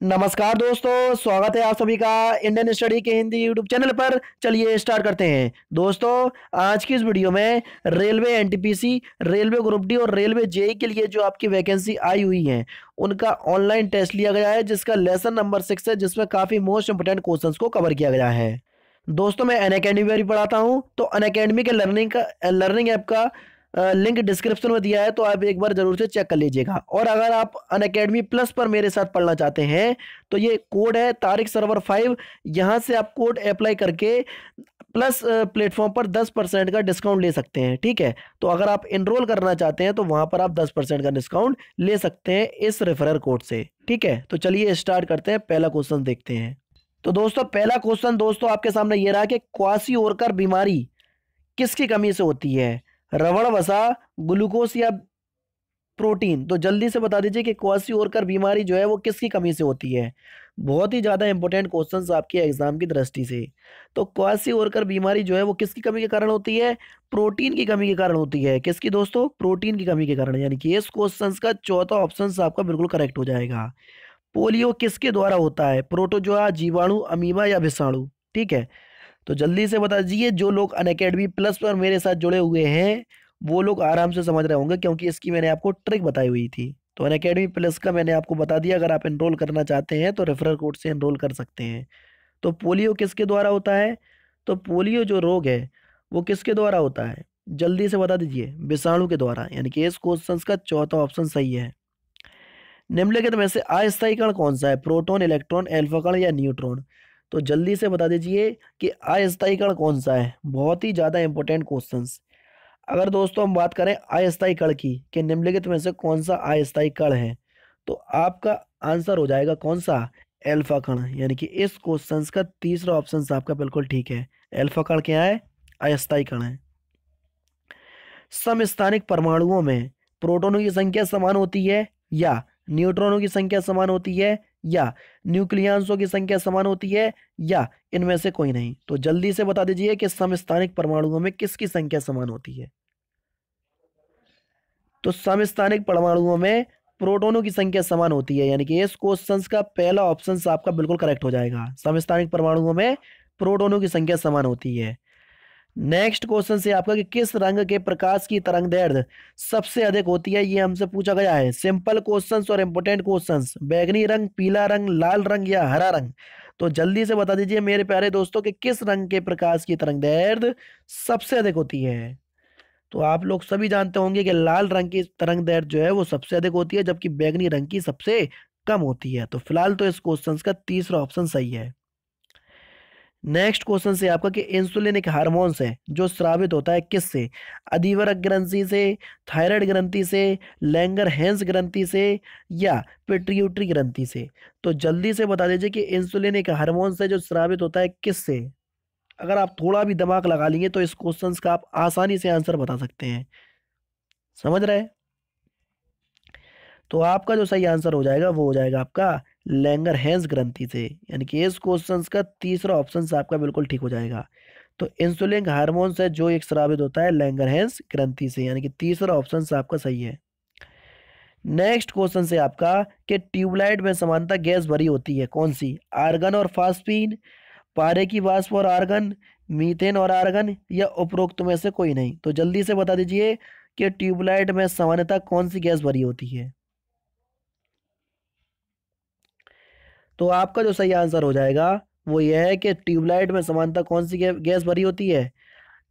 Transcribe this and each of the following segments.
नमस्कार दोस्तों, स्वागत है आप सभी का इंडियन स्टडी के हिंदी यूट्यूब चैनल पर। चलिए स्टार्ट करते हैं। दोस्तों, आज की इस वीडियो में railway NTPC, railway group D और रेलवे जेई के लिए जो आपकी वैकेंसी आई हुई है उनका ऑनलाइन टेस्ट लिया गया है, जिसका लेसन नंबर 6 है, जिसमें काफी मोस्ट इंपोर्टेंट क्वेश्चंस को कवर किया गया है। दोस्तों, मैं अनअकैडमी पर भी पढ़ाता हूँ, तो अनअकैडमी के लर्निंग ऐप का लिंक डिस्क्रिप्शन में दिया है, तो आप एक बार जरूर से चेक कर लीजिएगा। और अगर आप अनअकैडमी प्लस पर मेरे साथ पढ़ना चाहते हैं तो ये कोड है तारिक सर्वर 5। यहाँ से आप कोड अप्लाई करके प्लस प्लेटफॉर्म पर 10% का डिस्काउंट ले सकते हैं। ठीक है, तो अगर आप इनरोल करना चाहते हैं तो वहां पर आप 10% का डिस्काउंट ले सकते हैं इस रेफरल कोड से। ठीक है, तो चलिए स्टार्ट करते हैं। पहला क्वेश्चन देखते हैं। तो दोस्तों, पहला क्वेश्चन दोस्तों आपके सामने ये रहा कि क्वासिओरकर बीमारी किसकी कमी से होती है? रबड़ वसा, ग्लूकोज या प्रोटीन? तो जल्दी से बता दीजिए कि क्वासिओरकर बीमारी जो है वो किसकी कमी से होती है। बहुत ही ज्यादा इंपॉर्टेंट क्वेश्चंस आपके एग्जाम की दृष्टि से। तो क्वासिओरकर बीमारी जो है वो किसकी कमी के कारण होती है? प्रोटीन की कमी के कारण होती है। किसकी दोस्तों? प्रोटीन की कमी के कारण। यानी कि इस क्वेश्चन का चौथा ऑप्शन आपका बिल्कुल करेक्ट हो जाएगा। पोलियो किसके द्वारा होता है? प्रोटोजोआ, जीवाणु, अमीबा या विषाणु? ठीक है, तो जल्दी से बता दीजिए। जो लोग अनअकैडमी प्लस पर मेरे साथ जुड़े हुए हैं वो लोग आराम से समझ रहे होंगे, क्योंकि इसकी मैंने आपको ट्रिक बताई हुई थी। तो अनअकैडमी प्लस का मैंने आपको बता दिया। अगर आप एनरोल करना चाहते हैं तो रेफरल कोड से एनरोल कर सकते हैं। तो पोलियो किसके द्वारा होता है? तो पोलियो जो रोग है वो किसके द्वारा होता है? जल्दी से बता दीजिए। विषाणु के द्वारा। यानी कि इस क्वेश्चन का चौथा ऑप्शन सही है। निम्नलिखित में से अस्थायी कण कौन सा है? प्रोटॉन, इलेक्ट्रॉन, अल्फा कण या न्यूट्रॉन? तो जल्दी से बता दीजिए कि अस्थायी कण कौन सा है। बहुत ही ज्यादा इंपॉर्टेंट क्वेश्चंस। अगर दोस्तों हम बात करें अस्थायी कण की कि निम्नलिखित में से कौन सा अस्थायी कण है, तो आपका आंसर हो जाएगा कौन सा? अल्फा कण। यानी कि इस क्वेश्चन का तीसरा ऑप्शन आपका बिल्कुल ठीक है। अल्फा कण क्या है? अस्थायी कण है। समस्थानिक परमाणुओं में प्रोटॉनों की संख्या समान होती है या न्यूट्रॉनों की संख्या समान होती है या न्यूक्लियांसों की संख्या समान होती है या इनमें से कोई नहीं? तो जल्दी से बता दीजिए कि समस्थानिक परमाणुओं में किसकी संख्या समान होती है। तो समस्थानिक परमाणुओं में प्रोटॉनों की संख्या समान होती है। यानी कि इस क्वेश्चन का पहला ऑप्शन आपका बिल्कुल करेक्ट हो जाएगा। समस्थानिक परमाणुओं में प्रोटॉनों की संख्या समान होती है। नेक्स्ट क्वेश्चन से आपका कि किस रंग के प्रकाश की तरंगदैर्घ्य सबसे अधिक होती है, ये हमसे पूछा गया है। सिंपल क्वेश्चंस और इंपोर्टेंट क्वेश्चंस। बैगनी रंग, पीला रंग, लाल रंग या हरा रंग? तो जल्दी से बता दीजिए मेरे प्यारे दोस्तों कि किस रंग के प्रकाश की तरंगदैर्घ्य सबसे अधिक होती है। तो आप लोग सभी जानते होंगे कि लाल रंग की तरंगदैर्घ्य जो है वो सबसे अधिक होती है, जबकि बैगनी रंग की सबसे कम होती है। तो फिलहाल तो इस क्वेश्चन का तीसरा ऑप्शन सही है। नेक्स्ट क्वेश्चन से आपका कि इंसुलिन एक हार्मोन्स है जो स्रावित होता है किससे? अधिवरक ग्रंथि से, थायराइड ग्रंथि से, लैंगर हैंस ग्रंथि से या पिट्यूटरी ग्रंथि से? तो जल्दी से बता दीजिए कि इंसुलिन एक हार्मोन्स है जो स्रावित होता है किससे। अगर आप थोड़ा भी दिमाग लगा लेंगे तो इस क्वेश्चन का आप आसानी से आंसर बता सकते हैं। समझ रहे हैं? तो आपका जो सही आंसर हो जाएगा वो हो जाएगा आपका लैंगर हैंस ग्रंथि से। यानी कि इस क्वेश्चन का तीसरा ऑप्शन आपका बिल्कुल ठीक हो जाएगा। तो इंसुलिन हार्मोन से जो एक स्रावित होता है लैंगर हैंस ग्रंथि से। यानी कि तीसरा ऑप्शन आपका सही है। नेक्स्ट क्वेश्चन से आपका कि ट्यूबलाइट में समानता गैस भरी होती है कौन सी? आर्गन और फास्फीन, पारे की वाष्प और आर्गन, मीथेन और आर्गन या उपरोक्त में से कोई नहीं? तो जल्दी से बता दीजिए कि ट्यूबलाइट में सामान्यतः कौन सी गैस भरी होती है। तो आपका जो सही आंसर हो जाएगा वो यह है कि ट्यूबलाइट में समानता कौन सी गैस भरी होती है।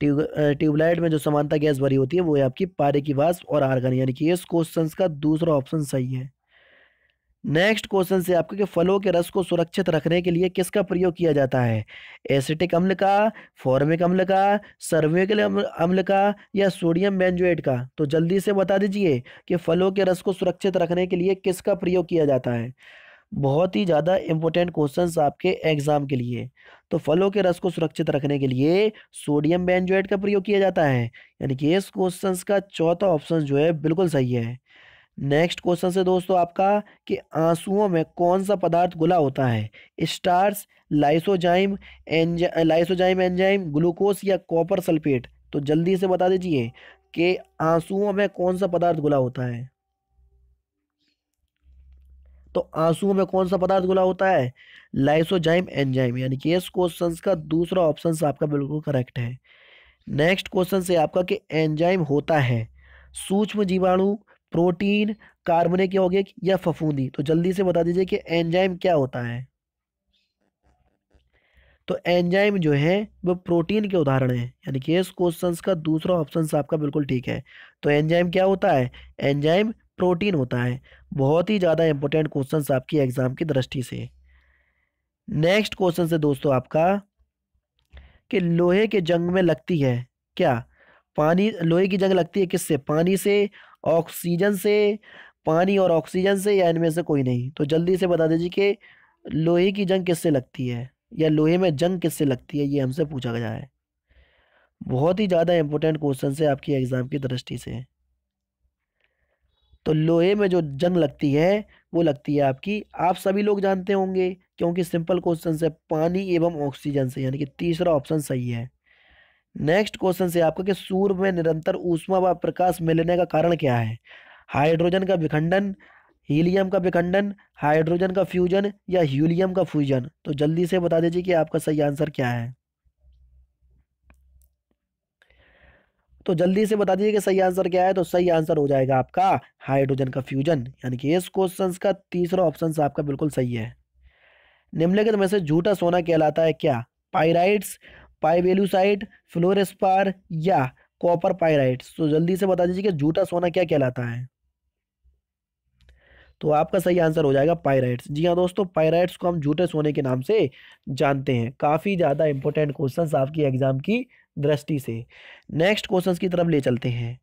ट्यूबलाइट में जो समानता गैस भरी होती है वो है आपकी पारे की वाष्प और आर्गन। यानी कि इस क्वेश्चन का दूसरा ऑप्शन सही है। नेक्स्ट क्वेश्चन से आपके कि फलों के रस को सुरक्षित रखने के लिए किसका प्रयोग किया जाता है? एसिटिक अम्ल का, फॉर्मिक अम्ल का, सर्विक अम्ल का या सोडियम बेंजोएट का? तो जल्दी से बता दीजिए कि फलों के रस को सुरक्षित रखने के लिए किसका प्रयोग किया जाता है। बहुत ही ज़्यादा इंपॉर्टेंट क्वेश्चंस आपके एग्जाम के लिए। तो फलों के रस को सुरक्षित रखने के लिए सोडियम बेंजोएट का प्रयोग किया जाता है। यानी कि इस क्वेश्चंस का चौथा ऑप्शन जो है बिल्कुल सही है। नेक्स्ट क्वेश्चन से दोस्तों आपका कि आंसुओं में कौन सा पदार्थ घुला होता है? Starch, lysozyme, lysozyme enzyme, glucose या कॉपर सल्फेट? तो जल्दी से बता दीजिए कि आंसुओं में कौन सा पदार्थ घुला होता है। तो आंसुओं में कौन सा पदार्थ घुला होता है? लाइसोजाइम एंजाइम, यानी कि इस क्वेश्चन का दूसरा ऑप्शन आपका बिल्कुल करेक्ट है। नेक्स्ट क्वेश्चन से आपका कि एंजाइम होता है सूक्ष्म जीवाणु, प्रोटीन, कार्बनिक यौगिक या फफूंदी। तो जल्दी से बता दीजिए कि एंजाइम क्या होता है। तो एंजाइम जो है वो प्रोटीन के उदाहरण है, यानी कि इस क्वेश्चन का दूसरा ऑप्शन आपका बिल्कुल ठीक है। तो एंजाइम क्या होता है? एंजाइम प्रोटीन होता है। बहुत ही ज्यादा इंपॉर्टेंट क्वेश्चन आपकी एग्जाम की दृष्टि से। नेक्स्ट क्वेश्चन से दोस्तों आपका कि लोहे के जंग में लगती है क्या? पानी, लोहे की जंग लगती है किससे? पानी से, ऑक्सीजन से, पानी और ऑक्सीजन से, या इनमें से कोई नहीं। तो जल्दी से बता दीजिए कि लोहे की जंग किससे लगती है, या लोहे में जंग किससे लगती है, ये हमसे पूछा गया है। बहुत ही ज्यादा इंपॉर्टेंट क्वेश्चन है आपकी एग्जाम की दृष्टि से। तो लोहे में जो जंग लगती है वो लगती है आपकी, आप सभी लोग जानते होंगे क्योंकि सिंपल क्वेश्चन है, पानी एवं ऑक्सीजन से, यानी कि तीसरा ऑप्शन सही है। नेक्स्ट क्वेश्चन से आपका कि सूर्य में निरंतर ऊष्मा व प्रकाश मिलने का कारण क्या है? हाइड्रोजन का विखंडन, हीलियम का विखंडन, हाइड्रोजन का फ्यूजन या हीलियम का फ्यूजन। तो जल्दी से बता दीजिए कि आपका सही आंसर क्या है। तो जल्दी से बता दीजिए कि सही आंसर क्या है। तो सही आंसर हो जाएगा आपका हाइड्रोजन का फ्यूजन, यानी कि इस क्वेश्चन का तीसरा ऑप्शन आपका बिल्कुल सही है। निम्नलिखित में से झूठा सोना कहलाता है क्या? पाइराइट्स, पाइवेलुसाइट, फ्लोरेस्पार या कॉपर पाइराइट्स। तो जल्दी से बता दीजिए कि झूठा सोना क्या कहलाता है। तो आपका सही आंसर हो जाएगा पाइराइट्स। जी हाँ दोस्तों, पाइराइट्स को हम झूठे सोने के नाम से जानते हैं। काफी ज्यादा इंपॉर्टेंट क्वेश्चंस आपकी एग्जाम की दृष्टि से। नेक्स्ट क्वेश्चंस की तरफ ले चलते हैं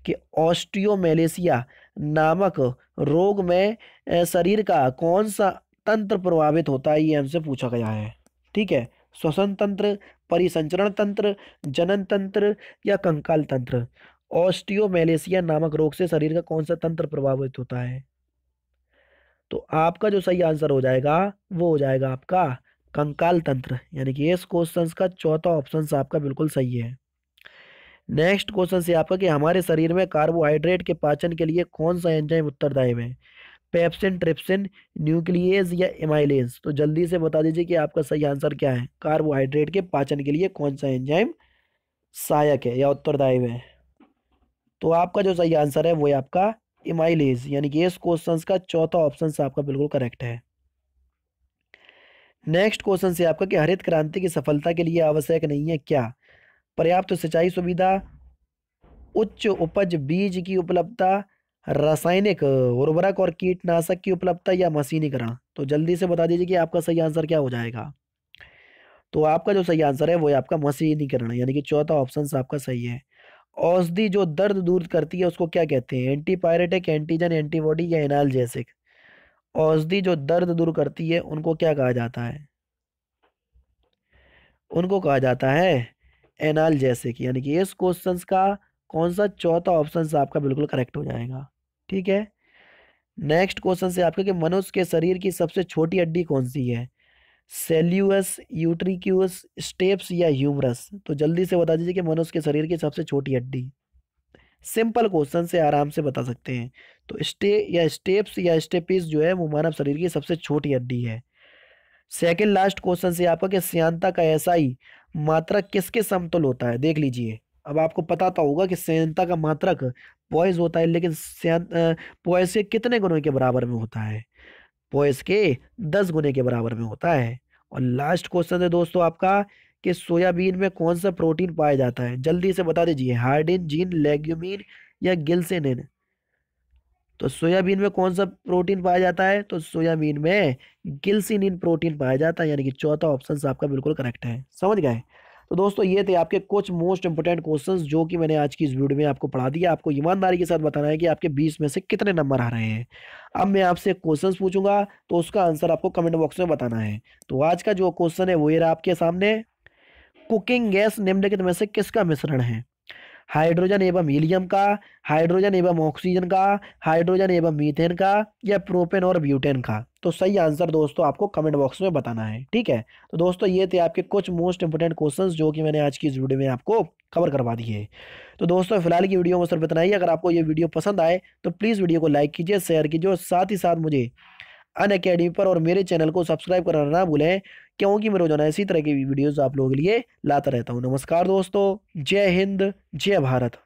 कि ऑस्टियोमेलेसिया नामक रोग में शरीर का कौन सा तंत्र प्रभावित होता है, ये हमसे पूछा गया है। ठीक है, श्वसन तंत्र, परिसंचरण तंत्र, जनन तंत्र या कंकाल तंत्र। ऑस्टियोमेलेसिया नामक रोग से शरीर का कौन सा तंत्र प्रभावित होता है? तो आपका जो सही आंसर हो जाएगा वो हो जाएगा आपका कंकाल तंत्र, यानी कि इस क्वेश्चन का चौथा ऑप्शन आपका बिल्कुल सही है। नेक्स्ट क्वेश्चन से आपका कि हमारे शरीर में कार्बोहाइड्रेट के पाचन के लिए कौन सा एंजाइम उत्तरदायी है? पेप्सिन, ट्रिप्सिन, न्यूक्लियेज या एमाइलेज। तो जल्दी से बता दीजिए कि आपका सही आंसर क्या है। कार्बोहाइड्रेट के पाचन के लिए कौन सा एंजाइम सहायक है या उत्तरदायी है? तो आपका जो सही आंसर है वो है आपका इमाइलेज, यानी कि इस क्वेश्चन का चौथा ऑप्शन आपका बिल्कुल करेक्ट है। नेक्स्ट क्वेश्चन से आपका कि हरित क्रांति की सफलता के लिए आवश्यक नहीं है क्या? पर्याप्त सिंचाई सुविधा, उच्च उपज बीज की उपलब्धता, रासायनिक उर्वरक और कीटनाशक की उपलब्धता या मशीनीकरण। तो जल्दी से बता दीजिए कि आपका सही आंसर क्या हो जाएगा। तो आपका जो सही आंसर है वो है आपका मशीनीकरण, यानी कि चौथा ऑप्शन आपका सही है। औषधि जो दर्द दूर करती है उसको क्या कहते हैं? एंटीपायरेटिक, एंटीजन, एंटीबॉडी या एनाल्जेसिक। औषधि जो दर्द दूर करती है उनको क्या कहा जाता है? उनको कहा जाता है एनाल्जेसिक, यानी कि इस क्वेश्चन का कौन सा चौथा ऑप्शन आपका बिल्कुल करेक्ट हो जाएगा। ठीक है, नेक्स्ट क्वेश्चन से आपके कि मनुष्य के शरीर की सबसे छोटी हड्डी कौन सी है? सेल्यूअस, यूट्रिक्यूस, स्टेप्स या ह्यूमरस। तो जल्दी से बता दीजिए कि मनुष्य के शरीर की सबसे छोटी हड्डी। सिंपल क्वेश्चन से आराम से बता सकते हैं। तो स्टेप्स या स्टेपिस जो है वो मानव शरीर की सबसे छोटी हड्डी है। सेकंड लास्ट क्वेश्चन से आपका कि श्यानता का एसआई मात्रक किसके समतुल होता है? देख लीजिए, अब आपको पता तो होगा कि श्यानता का मात्रक पॉइस होता है, लेकिन पॉइस के कितने गुणों के बराबर में होता है? पॉइस के 10 गुने के बराबर में होता है। और लास्ट क्वेश्चन है दोस्तों आपका कि सोयाबीन में कौन सा प्रोटीन पाया जाता है? जल्दी से बता दीजिए, हार्डिन, जीन, लेग्यूमिन या गिल्सेनिन। तो सोयाबीन में कौन सा प्रोटीन पाया जाता है? तो सोयाबीन में गिल्सिनिन प्रोटीन पाया जाता है, यानी कि चौथा ऑप्शन आपका बिल्कुल करेक्ट है। समझ गए? तो दोस्तों ये थे आपके कुछ मोस्ट इंपोर्टेंट क्वेश्चंस जो कि मैंने आज की इस वीडियो में आपको पढ़ा दिया। आपको ईमानदारी के साथ बताना है कि आपके 20 में से कितने नंबर आ रहे हैं। अब मैं आपसे क्वेश्चंस पूछूंगा तो उसका आंसर आपको कमेंट बॉक्स में बताना है। तो आज का जो क्वेश्चन है वो ये रहा आपके सामने। कुकिंग गैस निम्नलिखित में से किसका मिश्रण है? हाइड्रोजन एवं हीलियम का, हाइड्रोजन एवं ऑक्सीजन का, हाइड्रोजन एवं मीथेन का या प्रोपेन और ब्यूटेन का। तो सही आंसर दोस्तों आपको कमेंट बॉक्स में बताना है। ठीक है, तो दोस्तों ये थे आपके कुछ मोस्ट इंपोर्टेंट क्वेश्चंस जो कि मैंने आज की इस वीडियो में आपको कवर करवा दिए। तो दोस्तों फिलहाल की वीडियो में सिर्फ इतना ही। अगर आपको ये वीडियो पसंद आए तो प्लीज़ वीडियो को लाइक कीजिए, शेयर कीजिए और साथ ही साथ मुझे अनअकैडमी पर, और मेरे चैनल को सब्सक्राइब करना ना भूलें, क्योंकि मैं रोजाना इसी तरह की वीडियोस आप लोगों के लिए लाता रहता हूँ। नमस्कार दोस्तों, जय हिंद, जय भारत।